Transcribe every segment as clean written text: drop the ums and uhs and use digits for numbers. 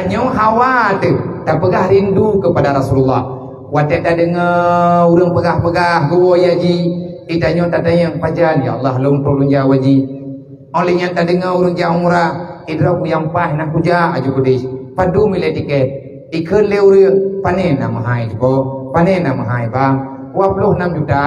Tanya hawa tu, tak pegah rindu kepada Rasulullah. Watak tak dengar orang pegah-pegah gua ya ji. Tanya tak tanya pajan, ya Allah long tolong jauh ji. Olehnya tak dengar orang jauh umrah. Idra ku yang pah nak kuja aju kudis. Padu milih tiket. Ikut leu panen nama hai ko. Panen nama hai bang. 26 juta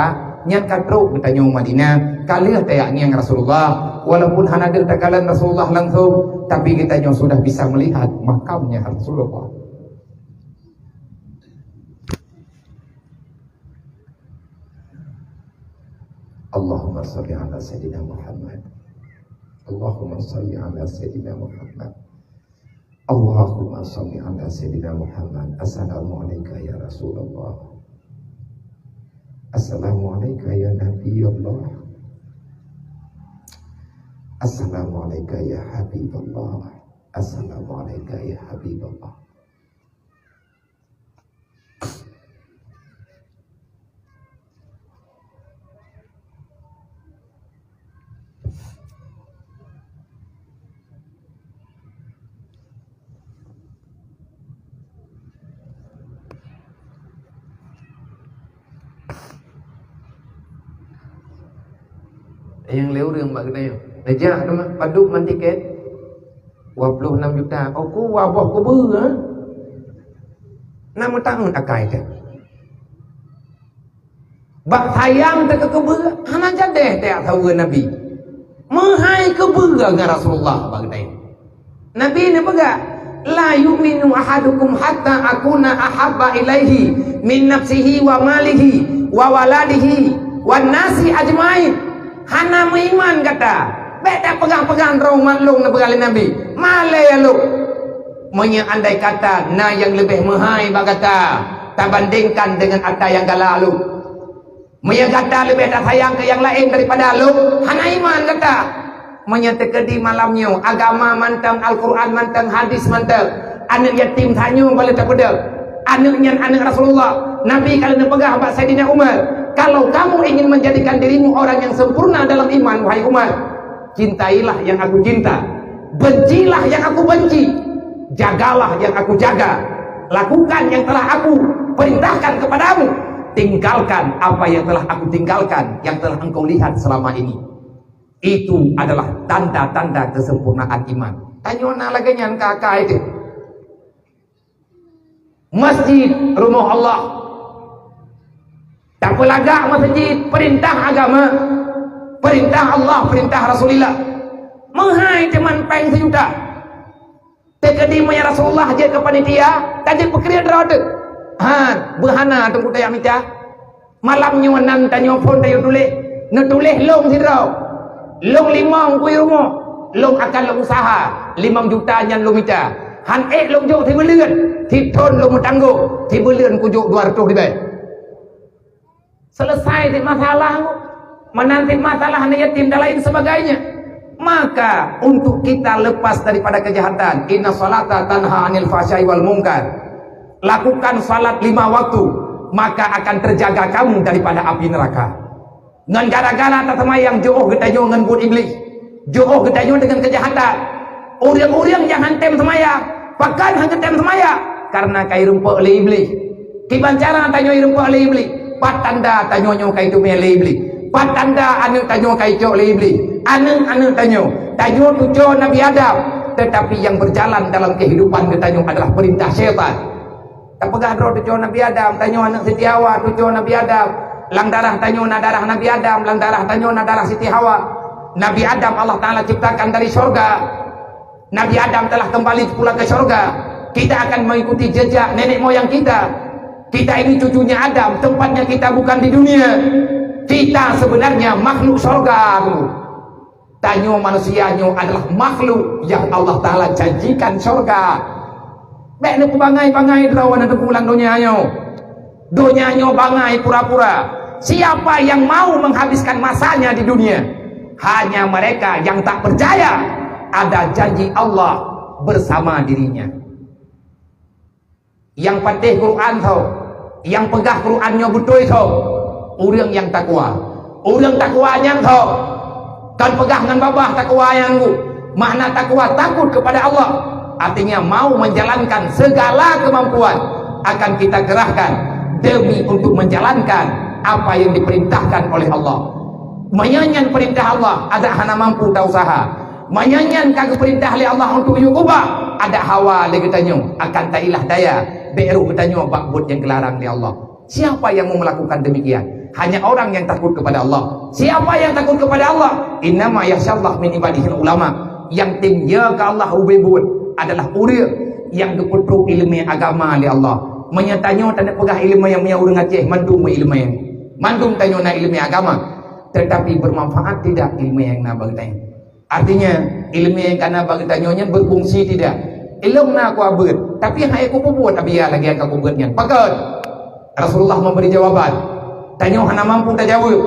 nyan katruk bertanya Madinah. Kalah tayaknya Rasulullah. Walaupun hana ada takalan Rasulullah langsung, tapi kita sudah bisa melihat makamnya Rasulullah. Allahumma salli ala Sayyidina Muhammad. Allahumma salli ala Sayyidina Muhammad. Allahumma salli ala Sayyidina Muhammad. Assalamualaikum ya Rasulullah. Assalamualaikum ya Nabi Allah. Assalamualaikum ya Habibullah. Assalamualaikum ya Habibullah. Yang leu reung bak gede. Lejak nama paduk man tiket 26 juta. Aku wabah ku beu. Nama tahun akai teh. Bak sayang teh ke beu. Hana jadeh teh tahu Nabi. Mahai ke beu dengan Rasulullah bak gede. Nabi ni pegak la yu'minu ahadukum hatta akuna ahabba ilaihi min nafsihi wa malihi wa waladihi wan nasi ajmain. Hana meiman kata. Beda pegang-pegang rong maklum na berkali Nabi. Malay lu. Andai kata na yang lebih mahai bagata. Tak bandingkan dengan ada yang gala lu. Kata lebih tak sayang ke yang lain daripada lu. Hana iman kata. Tekedi malamnya agama mantang Al-Quran mantang hadis mantang. Anak yatim tanya boleh tak pedal. Anaknya anak Rasulullah. Nabi kalau nak pegah Pak Sayyidina Umar. Kalau kamu ingin menjadikan dirimu orang yang sempurna dalam iman, wahai Umar, cintailah yang aku cinta, bencilah yang aku benci, jagalah yang aku jaga, lakukan yang telah aku perintahkan kepadamu, tinggalkan apa yang telah aku tinggalkan, yang telah engkau lihat selama ini. Itu adalah tanda-tanda kesempurnaan iman. Tanya lagi yang kakak itu. Masjid rumah Allah. Tak pelagak masjid, perintah agama, perintah Allah, perintah Rasulullah. Mahai teman peng sejuta. Tekedi maya Rasulullah je ke panitia, tajik pekerja derada. Berhana tunggu tayak minta. Malamnya nan tanya phone tayo tulis. Nutulis long sidrau. Long 5 kui rumah. Long akan long usaha. 5 juta nyan long minta. Han long jok ti belian. Ti ton long tangguh. Ti belian ku jok 200 di bay. Selesai masalah, menanti masalah anak yatim dan lain sebagainya. Maka untuk kita lepas daripada kejahatan, inna salata tanha anil fahsya'i wal munkar. Lakukan salat 5 waktu, maka akan terjaga kamu daripada api neraka. Ngan gara-gara tak semayang jauh kita jauh dengan buat iblis, jauh kita jauh dengan kejahatan. Orang-orang yang hantem semayang, pakan hantem semayang karena kai rumput oleh iblis. Kibancara tanya rumput oleh iblis. Patanda tanya kai tu me lebli. Patanda anu tanya kai cok lebli. Anu tanya tujuh Nabi Adam. Tetapi yang berjalan dalam kehidupan ditanya adalah perintah syaitan. Tak pegah dro tujuh Nabi Adam, tanya anak Siti Hawa tujuh Nabi Adam. Lang darah tanya na darah Nabi Adam, lang darah tanya na darah Siti Hawa. Nabi Adam Allah Taala ciptakan dari surga. Nabi Adam telah kembali pulang ke surga. Kita akan mengikuti jejak nenek moyang kita. Kita ini cucunya Adam, tempatnya kita bukan di dunia. Kita sebenarnya makhluk surga. Tanya manusianya adalah makhluk yang Allah Ta'ala janjikan surga. Baik nak bangai-bangai rawan ada pulang dunianya. Dunianya bangai pura-pura. Siapa yang mau menghabiskan masanya di dunia? Hanya mereka yang tak percaya ada janji Allah bersama dirinya. Yang patih Quran tau, yang pegah Qurannya betul tau, orang yang takwa. Orang takwa yang tau, kan pegah dengan babah takwa yang makna takwa takut kepada Allah. artinya mau menjalankan segala kemampuan akan kita gerahkan demi untuk menjalankan apa yang diperintahkan oleh Allah. Menyanyian perintah Allah ada hana mampu tak usaha, menyanyian kagak perintah oleh Allah untuk ubah ada hawa le katanya akan tak ilah daya beru katanya bakbut yang kelarang oleh Allah. Siapa yang mau melakukan demikian? Hanya orang yang takut kepada Allah. Siapa yang takut kepada Allah? Innama yasyallah min ibadihil ulama. Yang tinggi ke Allah ubebut adalah uria yang keputruk ilmu agama oleh Allah. Menyatanya tak nak pegah ilmu yang punya orang Aceh mandung ilmu yang mandung tanya nak ilmu agama, tetapi bermanfaat tidak ilmu yang nak bagi tanya. Artinya ilmu yang kana bagi tanyanya berfungsi tidak. Ilmu nak aku abad, tapi yang aku buat biar lagi yang aku buatnya. Pakat Rasulullah memberi jawaban. Tanya hana mampu tak jawab.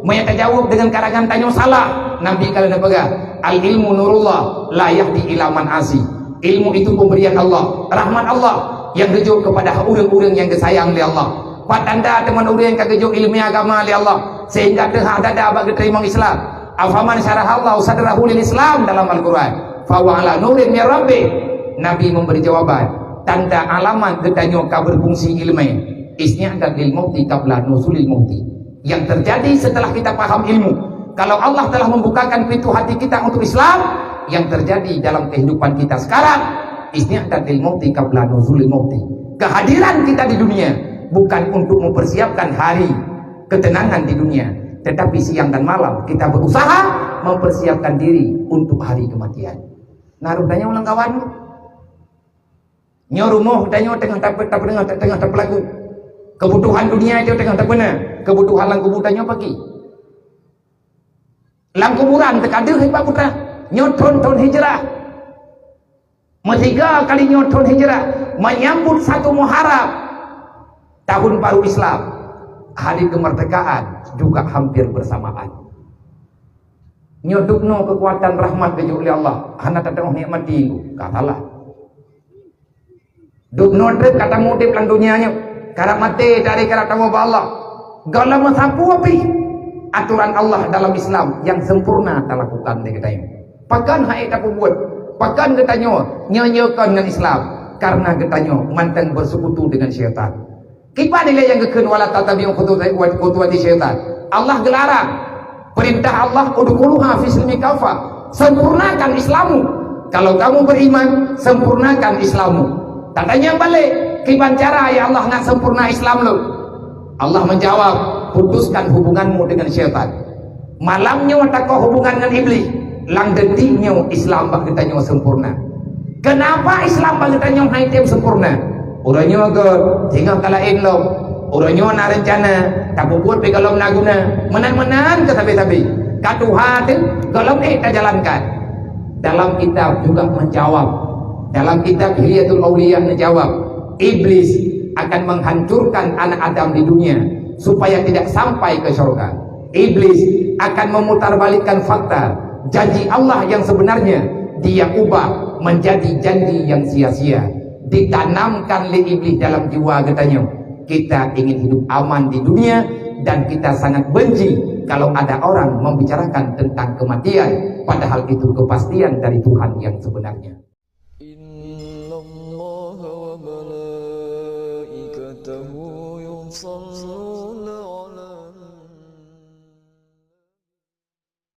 Maya tak jawab dengan karangan tanya salah. Nabi kalau nak pegang al ilmu nurullah la yahdi ila man asi. Ilmu itu pemberian Allah, rahmat Allah yang rujuk kepada orang-orang yang disayang oleh Allah. Patanda teman orang yang kagejuk ilmu agama oleh Allah sehingga tengah dada bagi terima Islam. Afaman syarahallahu sadrahu lil Islam dalam Al-Quran. Fa wa ala nurin min rabbi. Nabi memberi jawaban. Tanda alamat ketanya kabar fungsi ilmu. Isni'adat lil mauti qabla nuzulil mauti. Yang terjadi setelah kita paham ilmu. Kalau Allah telah membukakan pintu hati kita untuk Islam, yang terjadi dalam kehidupan kita sekarang, isni'adat lil mauti qabla nuzulil mauti. Kehadiran kita di dunia bukan untuk mempersiapkan hari ketenangan di dunia, tetapi siang dan malam kita berusaha mempersiapkan diri untuk hari kematian. Naruh tanya ulang kawan, nyorumoh tanya tengah terpelaku. Kebutuhan dunia itu tengah terbenar, kebutuhan lang kubutannya pagi. Lang kuburan terkadang hebat putra, nyoton tahun hijrah. Tiga kali nyoton hijrah, menyambut satu Muharram, tahun baru Islam. Hari kemerdekaan juga hampir bersamaan. Nyodukno kekuatan rahmat dari Allah. Hana tatang nikmat tinggu, katalah. Dukno trip kata motif lang dunianya. Karena mati dari karena tamu Allah. Galau masapu api. Aturan Allah dalam Islam yang sempurna telah lakukan dengan kita. Pakan hai tak buat. Pakan katanya nyanyikan dengan Islam karena katanya mantan bersekutu dengan syaitan. Kipa nilai yang kekun wala tatabi'u khutuwati syaitan. Allah gelarang. Perintah Allah udkhuluha fi silmi kafa. Sempurnakan Islammu. Kalau kamu beriman, sempurnakan Islammu. Tanya balik. Kipan cara ya Allah nak sempurna Islam lu? Allah menjawab, putuskan hubunganmu dengan syaitan. Malamnya takau hubungan dengan iblis. Lang detiknya Islam bak kitanya sempurna. Kenapa Islam bak kitanya haitim sempurna? Orangnya agak tinggal kalain lo. Orangnya nak rencana, tak buat kalau naguna. Menan-menan ke tabi-tabi. Katuhatin kalau tak jalankan. Dalam kitab juga menjawab. Dalam kitab Hilyatul Awliya menjawab. Iblis akan menghancurkan anak Adam di dunia supaya tidak sampai ke surga. Iblis akan memutarbalikkan fakta janji Allah yang sebenarnya dia ubah menjadi janji yang sia-sia. Ditanamkan oleh iblis dalam jiwa katanya, kita ingin hidup aman di dunia dan kita sangat benci kalau ada orang membicarakan tentang kematian, padahal itu kepastian dari Tuhan yang sebenarnya.